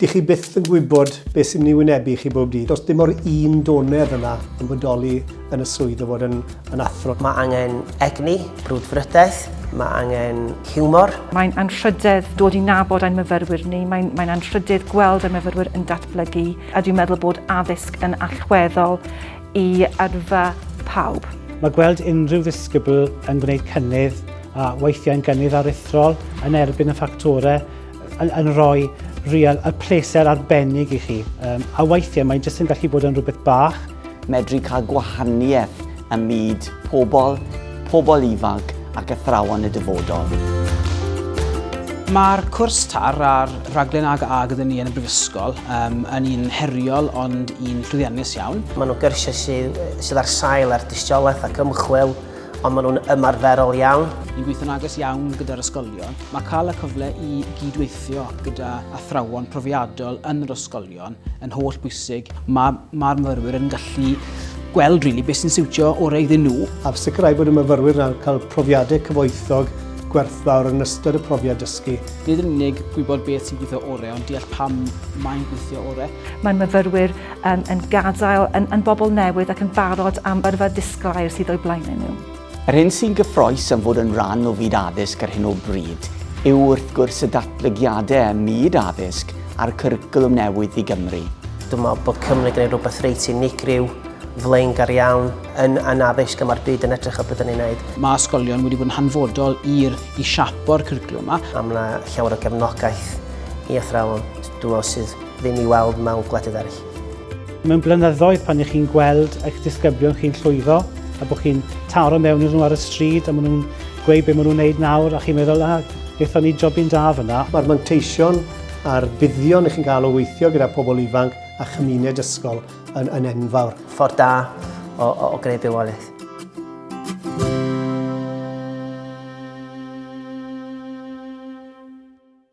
Di chi byth yn gwybod beth sy'n mynd i wynebu chi bob dydd. Does dim o'r un donedd yna yn bodoli yn y swydd o fod yn athro. Mae angen egni, brwdfrydaeth, mae angen hiwmor. Mae'n anrhydedd dod i nabod ein myfyrwyr ni, mae'n anrhydedd gweld ein myfyrwyr yn datblygu, a dwi'n meddwl bod addysg yn allweddol i yrfa pawb. Mae gweld unrhyw ddisgybl yn gwneud cynnydd a weithiau'n gynnydd aruthrol yn erbyn y ffactorau yn rhoi y pleser arbennig i chi. A weithiau mae'n jyst yn gallu bod yn rhywbeth bach. Medru cael gwahaniaeth ym myd pobl ifanc ac athrawon y dyfodol. Mae'r cwrs tar a'r rhaglen ag gyda ni yn y brifysgol yn un heriol ond un llwyddiannus iawn. Maen nhw'n gyrsiau sydd ar sail ar dystiolaeth ac ymchwil, ond maen nhw'n ymarferol iawn. Ni'n gweithio'n agos iawn gyda'r ysgolion. Mae cael y cyfle i gydweithio gyda athrawon profiadol yn yr ysgolion yn holl bwysig. Mae'r myfyrwyr yn gallu gweld beth sy'n siwtio orau iddyn nhw. A sicrhau bod y myfyrwyr yn cael profiadau cyfoethog gwerthfawr yn ystod y profiad dysgu. Nid yn unig gwybod beth sy'n gweithio orau, ond deall pam mae'n gweithio orau. Mae'n myfyrwyr yn gadael, yn bobl newydd ac yn barod am yrfa disglair sydd o'i blaen nhw. Yr hyn sy'n gyffrous yn fod yn rhan o fyd addysg ar hyn o bryd yw wrth gwrs y datblygiadau ym myd addysg a'r cwricwlwm newydd i Gymru. Dwi'n meddwl bod Cymru gwneud rhywbeth reit unigryw, flaengar iawn yn addysg am ar byd yn edrych o beth ni'n gwneud. Mae ysgolion wedi bod yn hanfodol i siapo'r cwricwlwm yma. A mae yna llawer o gefnogaeth i athrawon, dwi'n meddwl sydd ddim i weld mewn gwledydd eraill. Mewn blynyddoedd pan ych chi'n gweld eich disgyblion chi'n llwyddo a bod chi'n taro mewn nhw ar y stryd a maen nhw'n gweud beth maen nhw'n wneud nawr a chi'n meddwl, gaethon ni jobyn da fyna. Mae'r manteision a'r buddion ych chi'n cael o weithio gyda pobl ifanc a chymuned ysgol yn enfawr. Ffordd da o greu bywoliaeth.